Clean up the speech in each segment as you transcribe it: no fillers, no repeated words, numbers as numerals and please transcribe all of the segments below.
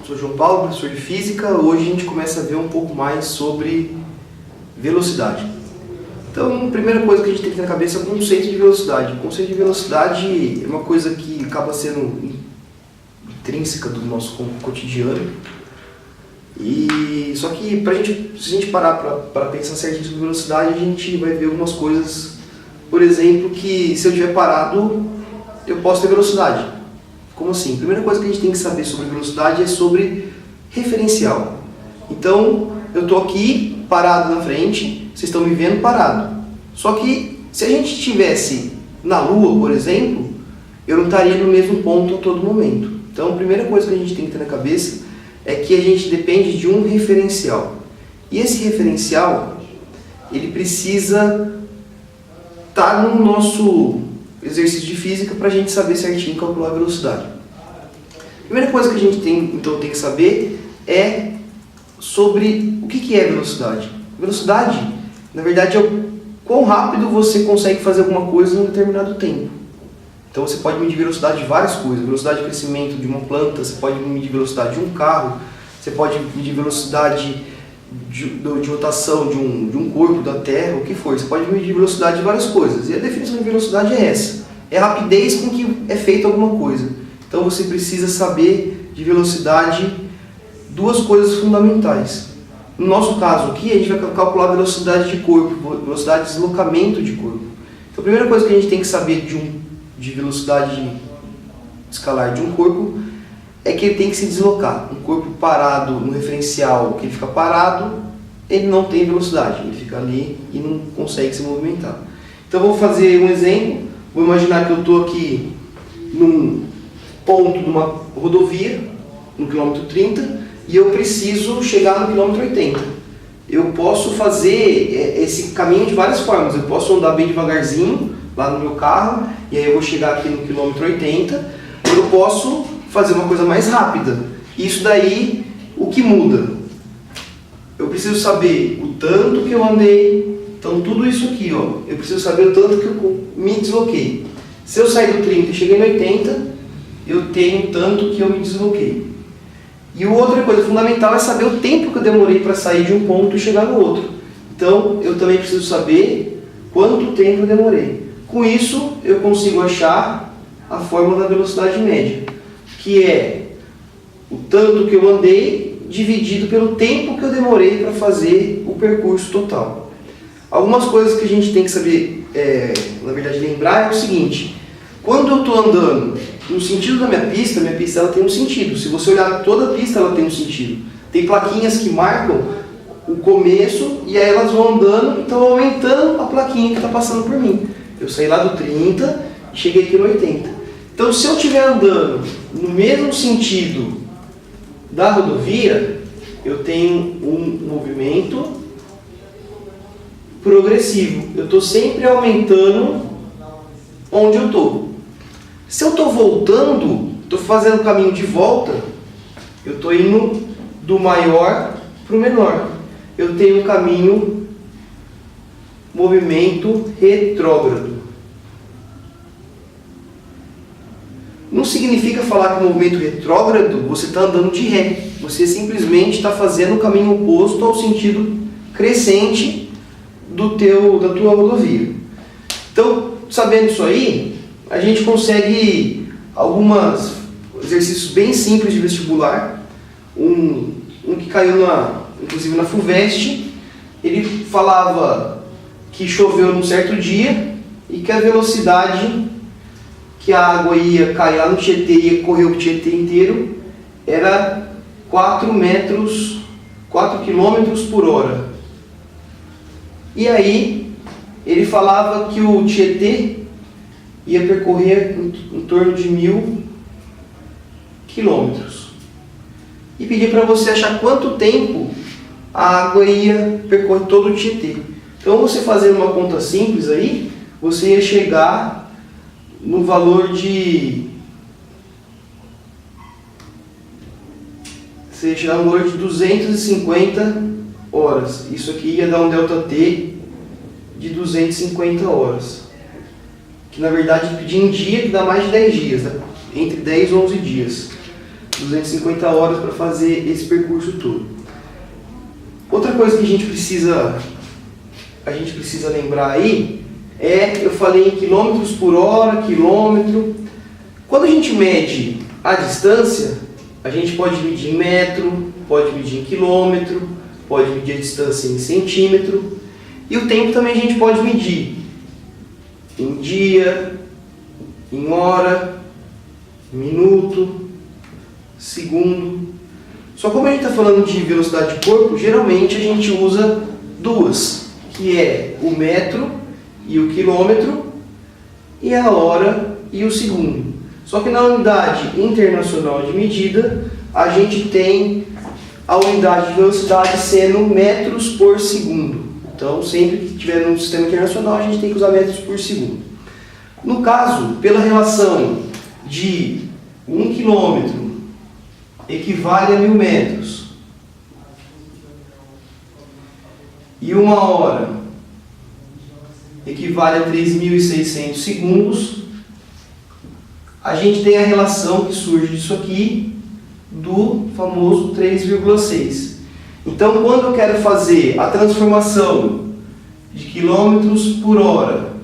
Sou João Paulo, professor de Física. Hoje a gente começa a ver um pouco mais sobre velocidade. Então, a primeira coisa que a gente tem que ter na cabeça é o conceito de velocidade. O conceito de velocidade é uma coisa que acaba sendo intrínseca do nosso cotidiano. Só que se a gente parar para pensar certinho sobre velocidade, a gente vai ver algumas coisas. Por exemplo, que se eu estiver parado, eu posso ter velocidade. Como assim? A primeira coisa que a gente tem que saber sobre velocidade é sobre referencial. Então, eu estou aqui parado na frente, vocês estão me vendo parado. Só que se a gente estivesse na Lua, por exemplo, eu não estaria no mesmo ponto a todo momento. Então, a primeira coisa que a gente tem que ter na cabeça é que a gente depende de um referencial. E esse referencial, ele precisa estar no nosso exercício de física para a gente saber certinho calcular a velocidade. A primeira coisa que a gente tem que saber é sobre o que é velocidade. Velocidade, na verdade, é o quão rápido você consegue fazer alguma coisa em um determinado tempo. Então você pode medir velocidade de várias coisas. Velocidade de crescimento de uma planta, você pode medir velocidade de um carro, você pode medir velocidade de rotação de um corpo, da Terra, o que for. Você pode medir velocidade de várias coisas. E a definição de velocidade é essa. É a rapidez com que é feita alguma coisa. Então você precisa saber de velocidade duas coisas fundamentais. No nosso caso aqui, a gente vai calcular a velocidade de corpo, velocidade de deslocamento de corpo. Então a primeira coisa que a gente tem que saber de velocidade escalar de um corpo é que ele tem que se deslocar. Um corpo parado no referencial, que ele fica parado, ele não tem velocidade, ele fica ali e não consegue se movimentar. Então vou fazer um exemplo, vou imaginar que eu estou aqui num ponto de uma rodovia, no quilômetro 30, e eu preciso chegar no quilômetro 80. Eu posso fazer esse caminho de várias formas. Eu posso andar bem devagarzinho lá no meu carro, e aí eu vou chegar aqui no quilômetro 80, ou eu posso fazer uma coisa mais rápida. Isso daí, o que muda? Eu preciso saber o tanto que eu andei. Então tudo isso aqui, ó, eu preciso saber o tanto que eu me desloquei. Se eu sair do 30 e cheguei no 80, eu tenho tanto que eu me desloquei. E outra coisa fundamental é saber o tempo que eu demorei para sair de um ponto e chegar no outro. Então eu também preciso saber quanto tempo eu demorei. Com isso eu consigo achar a fórmula da velocidade média, que é o tanto que eu andei dividido pelo tempo que eu demorei para fazer o percurso total. Algumas coisas que a gente tem que saber, na verdade lembrar, é o seguinte: quando eu estou andando no sentido da minha pista ela tem um sentido. Se você olhar toda a pista, ela tem um sentido. Tem plaquinhas que marcam o começo e aí elas vão andando e estão aumentando a plaquinha que está passando por mim. Eu saí lá do 30 e cheguei aqui no 80. Então, se eu estiver andando no mesmo sentido da rodovia, eu tenho um movimento progressivo. Eu estou sempre aumentando onde eu estou. Se eu estou voltando, estou fazendo o caminho de volta, eu estou indo do maior para o menor. Eu tenho um caminho, movimento retrógrado. Não significa falar que o movimento retrógrado você está andando de ré. Você simplesmente está fazendo o caminho oposto ao sentido crescente da tua rodovia. Então, sabendo isso aí, a gente consegue alguns exercícios bem simples de vestibular. Um que caiu inclusive na FUVEST, ele falava que choveu num certo dia e que a velocidade que a água ia cair lá no Tietê e ia correr o Tietê inteiro era 4 km por hora. E aí ele falava que o Tietê ia percorrer em torno de 1000 quilômetros. E pedia para você achar quanto tempo a água ia percorrer todo o Tietê. Então, você fazendo uma conta simples aí, você ia chegar no valor de... Você ia chegar no valor de 250 horas. Isso aqui ia dar um ΔT de 250 horas. Que na verdade pedia em dia, que dá mais de 10 dias, né? Entre 10 e 11 dias. 250 horas para fazer esse percurso todo. Outra coisa que a gente precisa lembrar aí eu falei em quilômetros por hora, quilômetro. Quando a gente mede a distância, a gente pode medir em metro, pode medir em quilômetro, pode medir a distância em centímetro. E o tempo também a gente pode medir em dia, em hora, minuto, segundo. Só como a gente está falando de velocidade de corpo, geralmente a gente usa duas, que é o metro e o quilômetro, e a hora e o segundo. Só que na unidade internacional de medida, a gente tem a unidade de velocidade sendo metros por segundo. Então, sempre que tiver no sistema internacional, a gente tem que usar metros por segundo. No caso, pela relação de 1 quilômetro equivale a 1000 metros e 1 hora equivale a 3.600 segundos, a gente tem a relação que surge disso aqui do famoso 3,6. Então, quando eu quero fazer a transformação de quilômetros por hora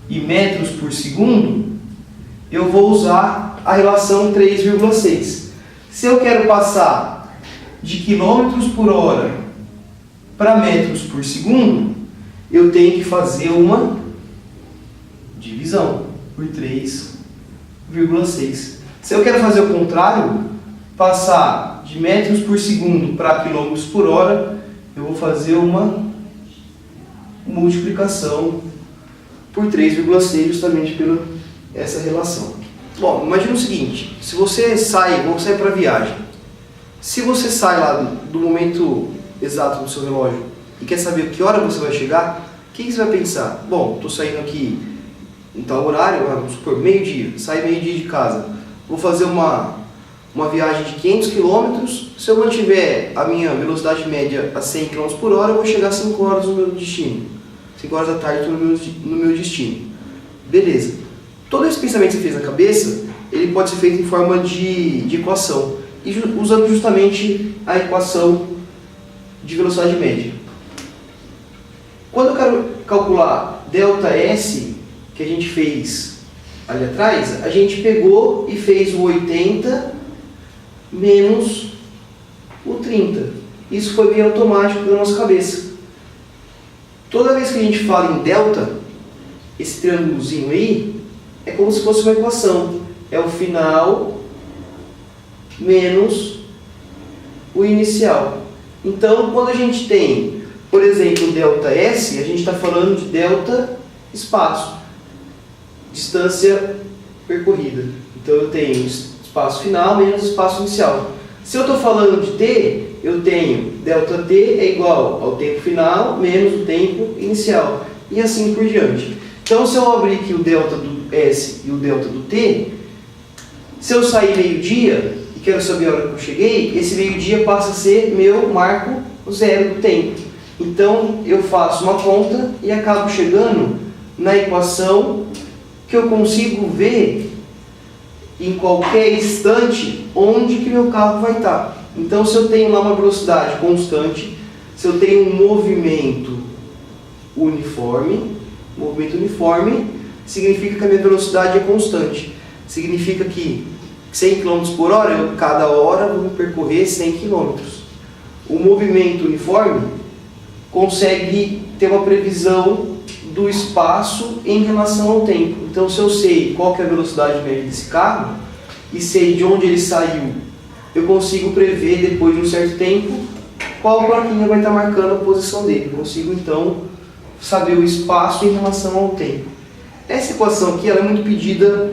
e metros por segundo, eu vou usar a relação 3,6. Se eu quero passar de quilômetros por hora para metros por segundo, eu tenho que fazer uma divisão por 3,6. Se eu quero fazer o contrário, passar de metros por segundo para quilômetros por hora, eu vou fazer uma multiplicação por 3,6 justamente pela essa relação. Bom, imagina o seguinte, se você vamos sair para viagem. Se você sai lá do momento exato do seu relógio e quer saber que hora você vai chegar, o que você vai pensar? Bom, estou saindo aqui em tal horário, vamos supor, meio-dia, saio meio-dia de casa. Vou fazer uma viagem de 500 km, se eu mantiver a minha velocidade média a 100 km por hora, eu vou chegar às 5 horas no meu destino. 5 horas da tarde no meu destino. Beleza. Todo esse pensamento que você fez na cabeça, ele pode ser feito em forma de equação, e usando justamente a equação de velocidade média. Quando eu quero calcular ΔS, que a gente fez ali atrás, a gente pegou e fez o 80 menos o 30. Isso foi bem automático da nossa cabeça. Toda vez que a gente fala em delta, esse triângulozinho aí, é como se fosse uma equação. É o final menos o inicial. Então, quando a gente tem, por exemplo, ΔS, a gente está falando de delta espaço, distância percorrida. Então, eu tenho espaço final menos espaço inicial. Se eu estou falando de t, eu tenho ΔT é igual ao tempo final menos o tempo inicial. E assim por diante. Então, se eu abrir aqui o delta do S e o delta do T, se eu sair meio-dia e quero saber a hora que eu cheguei, esse meio-dia passa a ser meu marco zero do tempo. Então, eu faço uma conta e acabo chegando na equação que eu consigo ver em qualquer instante onde que meu carro vai estar. Então, se eu tenho lá uma velocidade constante, se eu tenho um movimento uniforme, significa que a minha velocidade é constante. Significa que 100 km por hora, eu cada hora vou percorrer 100 km. O movimento uniforme consegue ter uma previsão do espaço em relação ao tempo. Então, se eu sei qual que é a velocidade média desse carro e sei de onde ele saiu, eu consigo prever depois de um certo tempo qual plaquinha vai estar marcando a posição dele. Eu consigo então saber o espaço em relação ao tempo. Essa equação aqui ela é muito pedida,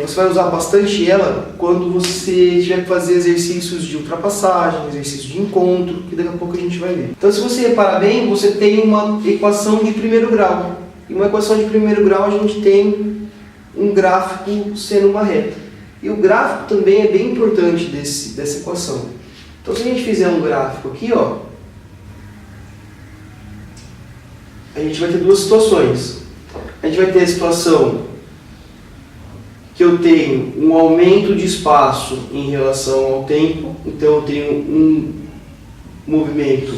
você vai usar bastante ela quando você tiver que fazer exercícios de ultrapassagem, exercícios de encontro, que daqui a pouco a gente vai ver. Então, se você reparar bem, você tem uma equação de primeiro grau. E uma equação de primeiro grau a gente tem um gráfico sendo uma reta. E o gráfico também é bem importante dessa equação. Então, se a gente fizer um gráfico aqui, ó, a gente vai ter duas situações. A gente vai ter a situação que que eu tenho um aumento de espaço em relação ao tempo, então eu tenho um movimento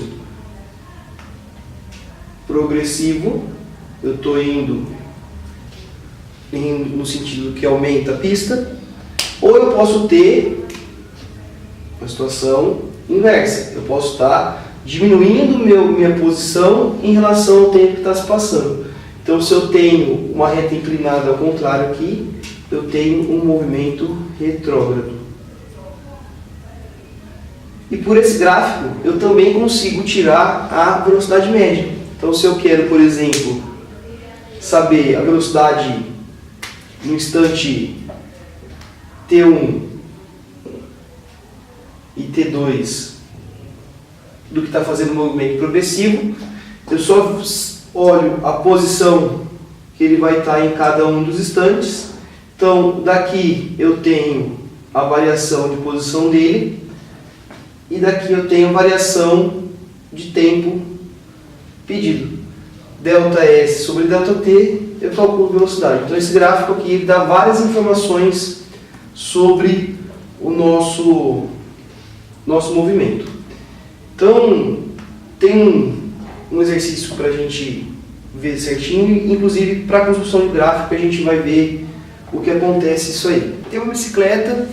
progressivo, eu estou indo no sentido que aumenta a pista, ou eu posso ter uma situação inversa, eu posso estar diminuindo minha posição em relação ao tempo que está se passando. Então, se eu tenho uma reta inclinada ao contrário aqui, eu tenho um movimento retrógrado. E por esse gráfico, eu também consigo tirar a velocidade média. Então, se eu quero, por exemplo, saber a velocidade no instante T1 e T2 do que está fazendo o movimento progressivo, eu só olho a posição que ele vai estar em cada um dos instantes. Então, daqui eu tenho a variação de posição dele e daqui eu tenho a variação de tempo pedido. ΔS sobre ΔT, eu calculo velocidade. Então, esse gráfico aqui ele dá várias informações sobre o nosso movimento. Então, tem um exercício para a gente ver certinho, inclusive para a construção de gráfico a gente vai ver o que acontece isso aí. Tem uma bicicleta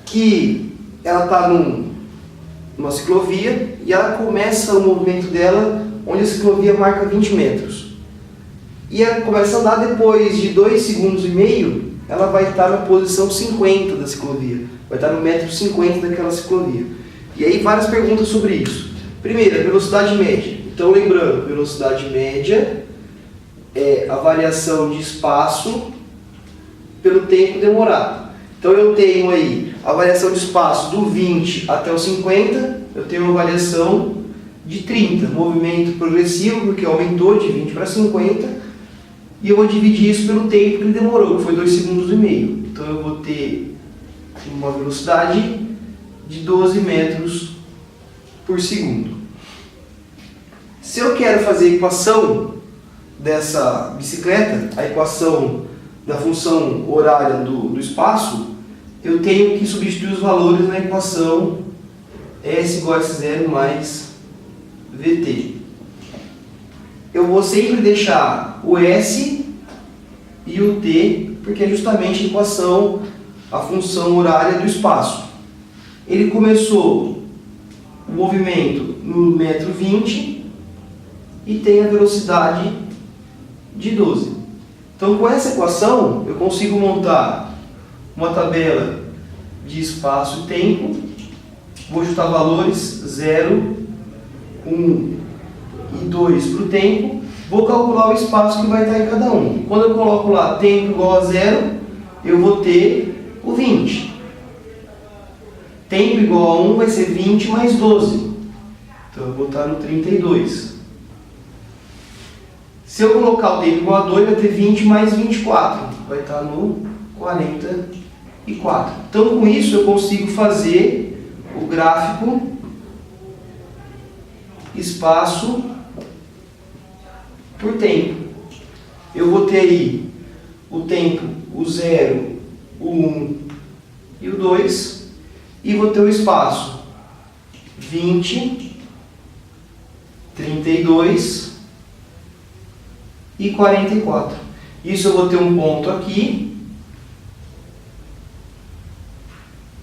que ela está numa ciclovia e ela começa o movimento dela onde a ciclovia marca 20 metros. E ela começa a andar depois de 2,5 segundos, ela vai estar na posição 50 da ciclovia, vai estar no metro 50 daquela ciclovia. E aí várias perguntas sobre isso. Primeiro, a velocidade média. Então, lembrando, velocidade média é a variação de espaço pelo tempo demorado. Então, eu tenho aí a variação de espaço do 20 até o 50, eu tenho uma variação de 30, movimento progressivo, porque aumentou de 20 para 50, e eu vou dividir isso pelo tempo que ele demorou, que foi 2,5 segundos. Então, eu vou ter uma velocidade de 12 metros por segundo. Se eu quero fazer a equação dessa bicicleta, a equação da função horária do espaço, eu tenho que substituir os valores na equação S igual a S0 mais VT. Eu vou sempre deixar o S e o T, porque é justamente a equação, a função horária do espaço. Ele começou o movimento no metro 20 e tem a velocidade de 12. Então, com essa equação, eu consigo montar uma tabela de espaço e tempo. Vou juntar valores 0, 1 e 2 para o tempo. Vou calcular o espaço que vai estar em cada um. Quando eu coloco lá tempo igual a 0, eu vou ter o 20. Tempo igual a 1 vai ser 20 mais 12. Então eu vou estar no 32. Se eu colocar o tempo igual a 2, vai ter 20 mais 24. Vai estar no 44. Então com isso eu consigo fazer o gráfico espaço por tempo. Eu vou ter aí o tempo, o 0, o 1 e o 2. E vou ter o espaço 20, 32 e 44. Isso eu vou ter um ponto aqui,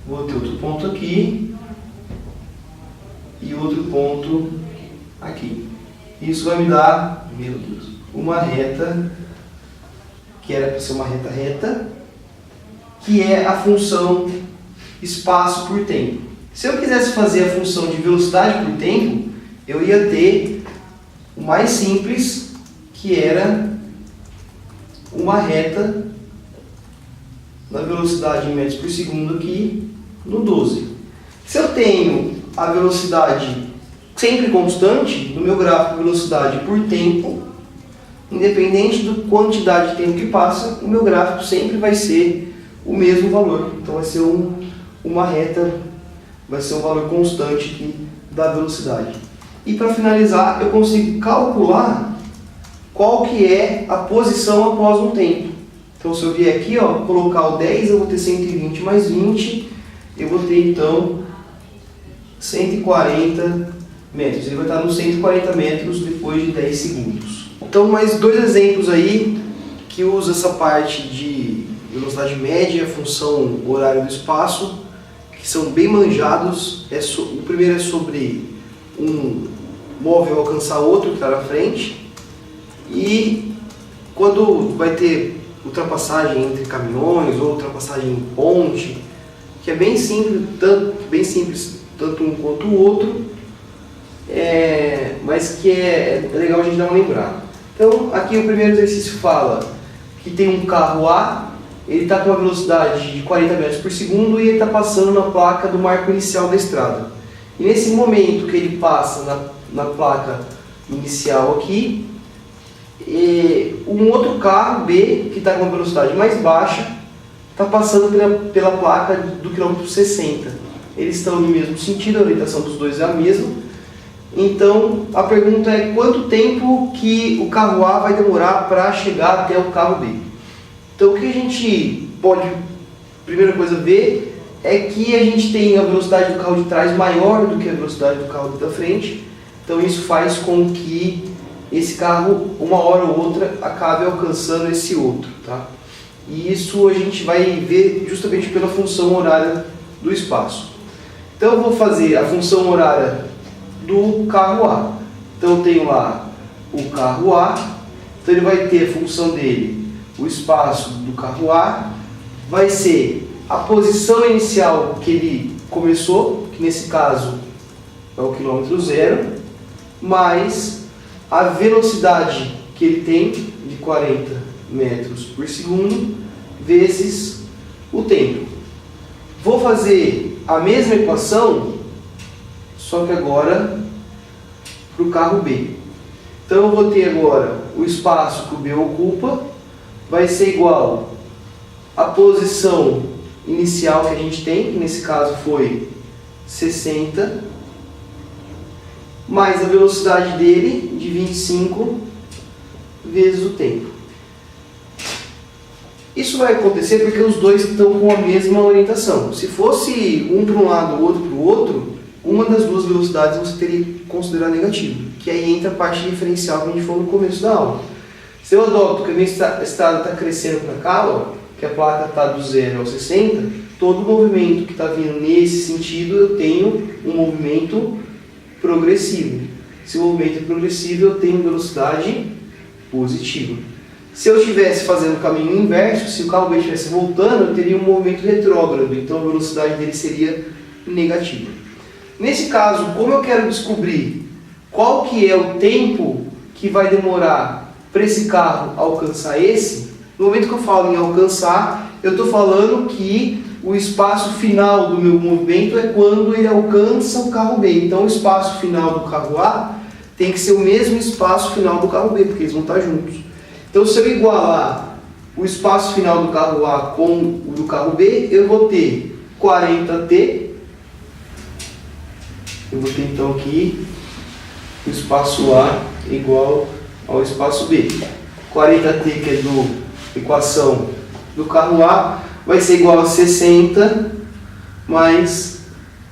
vou ter outro ponto aqui e outro ponto aqui. Isso vai me dar, meu Deus, uma reta que era para ser uma reta reta, que é a função espaço por tempo. Se eu quisesse fazer a função de velocidade por tempo, eu ia ter o mais simples, que era uma reta na velocidade em metros por segundo aqui no 12. Se eu tenho a velocidade sempre constante, no meu gráfico velocidade por tempo, independente da quantidade de tempo que passa, o meu gráfico sempre vai ser o mesmo valor. Então vai ser uma reta, vai ser um valor constante aqui da velocidade. E para finalizar, eu consigo calcular qual que é a posição após um tempo. Então se eu vier aqui, ó, colocar o 10, eu vou ter 120 mais 20, eu vou ter então 140 metros. Ele vai estar nos 140 metros depois de 10 segundos. Então mais dois exemplos aí que usa essa parte de velocidade média, função horária do espaço, que são bem manjados. O primeiro é sobre um móvel alcançar outro que está na frente, e quando vai ter ultrapassagem entre caminhões ou ultrapassagem em ponte, que é bem simples, tanto um quanto o outro, mas que é legal a gente dar uma lembrada. Então aqui o primeiro exercício fala que tem um carro A, ele está com uma velocidade de 40 metros por segundo e ele está passando na placa do marco inicial da estrada. E nesse momento que ele passa na placa inicial aqui, um outro carro B, que está com uma velocidade mais baixa, está passando pela placa do quilômetro 60. Eles estão no mesmo sentido, a orientação dos dois é a mesma. Então a pergunta é quanto tempo que o carro A vai demorar para chegar até o carro B. Então o que a gente pode, primeira coisa, ver é que a gente tem a velocidade do carro de trás maior do que a velocidade do carro da frente. Então isso faz com que esse carro, uma hora ou outra, acabe alcançando esse outro, tá? E isso a gente vai ver justamente pela função horária do espaço. Então eu vou fazer a função horária do carro A. Então eu tenho lá o carro A, então ele vai ter a função dele, o espaço do carro A, vai ser a posição inicial que ele começou, que nesse caso é o quilômetro zero, mais a velocidade que ele tem, de 40 metros por segundo, vezes o tempo. Vou fazer a mesma equação, só que agora para o carro B. Então eu vou ter agora o espaço que o B ocupa, vai ser igual à posição inicial que a gente tem, que nesse caso foi 60, mais a velocidade dele, de 25, vezes o tempo. Isso vai acontecer porque os dois estão com a mesma orientação. Se fosse um para um lado, o outro para o outro, uma das duas velocidades você teria que considerar negativa, que aí entra a parte diferencial que a gente falou no começo da aula. Se eu adoto que a minha estrada está crescendo para cá, ó, que a placa está do 0 ao 60, todo movimento que está vindo nesse sentido eu tenho um movimento progressivo. Se o movimento é progressivo, eu tenho velocidade positiva. Se eu estivesse fazendo o caminho inverso, se o carro B estivesse voltando, eu teria um movimento retrógrado, então a velocidade dele seria negativa. Nesse caso, como eu quero descobrir qual que é o tempo que vai demorar para esse carro alcançar esse, no momento que eu falo em alcançar, eu estou falando que o espaço final do meu movimento é quando ele alcança o carro B. Então o espaço final do carro A tem que ser o mesmo espaço final do carro B, porque eles vão estar juntos. Então se eu igualar o espaço final do carro A com o do carro B, eu vou ter 40t. Eu vou ter então aqui o espaço A igual ao espaço B. 40t, que é da equação do carro A, vai ser igual a 60 mais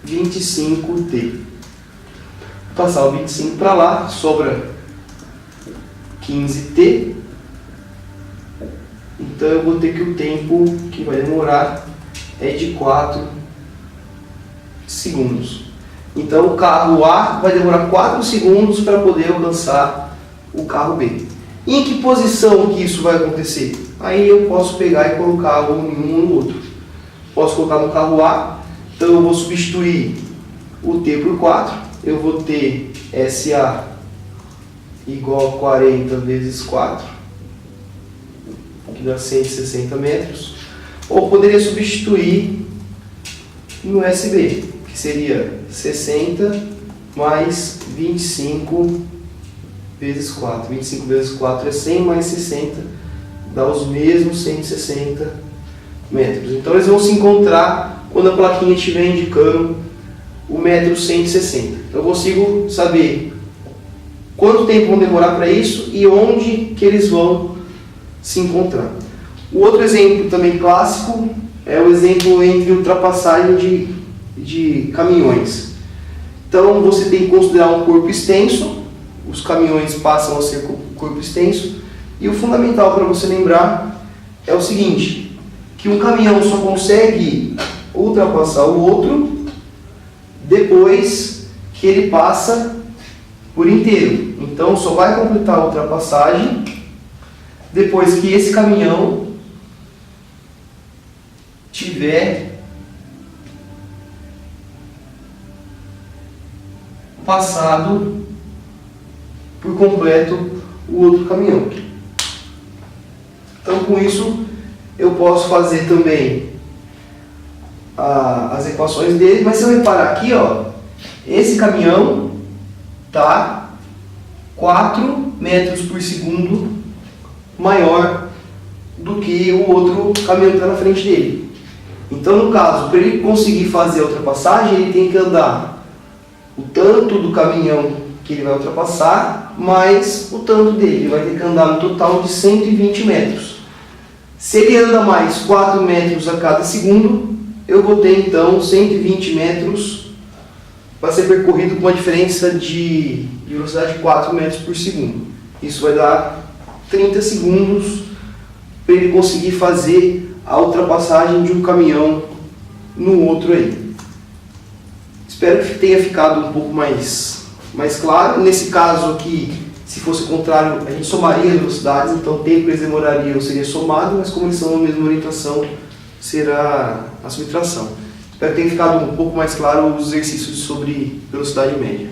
25t. Vou passar o 25 para lá, sobra 15t. Então eu vou ter que o tempo que vai demorar é de 4 segundos. Então o carro A vai demorar 4 segundos para poder alcançar o carro B. E em que posição que isso vai acontecer? Aí eu posso pegar e colocar um em um no outro. Posso colocar no carro A, então eu vou substituir o T por 4. Eu vou ter SA igual a 40 vezes 4, que dá 160 metros. Ou poderia substituir no SB, que seria 60 mais 25 vezes 4. 25 vezes 4 é 100 mais 60, dá os mesmos 160 metros. Então eles vão se encontrar quando a plaquinha estiver indicando o metro 160. Então eu consigo saber quanto tempo vão demorar para isso e onde que eles vão se encontrar. O outro exemplo também clássico é o exemplo entre ultrapassagem de caminhões. Então você tem que considerar um corpo extenso, os caminhões passam a ser corpo extenso, e o fundamental para você lembrar é o seguinte, que um caminhão só consegue ultrapassar o outro depois que ele passa por inteiro. Então só vai completar a ultrapassagem depois que esse caminhão tiver passado por completo o outro caminhão. Então, com isso, eu posso fazer também as equações dele, mas se eu reparar aqui, ó, esse caminhão está 4 metros por segundo maior do que o outro caminhão que está na frente dele. Então, no caso, para ele conseguir fazer a ultrapassagem, ele tem que andar o tanto do caminhão que ele vai ultrapassar, mais o tanto dele. Ele vai ter que andar no total de 120 metros. Se ele anda mais 4 metros a cada segundo, eu vou ter então 120 metros para ser percorrido com uma diferença de velocidade de 4 metros por segundo. Isso vai dar 30 segundos para ele conseguir fazer a ultrapassagem de um caminhão no outro aí. Espero que tenha ficado um pouco mais claro. Nesse caso aqui, se fosse o contrário, a gente somaria as velocidades, então o tempo que eles demorariam seria somado, mas como eles são na mesma orientação, será a subtração. Espero que tenha ficado um pouco mais claro os exercícios sobre velocidade média.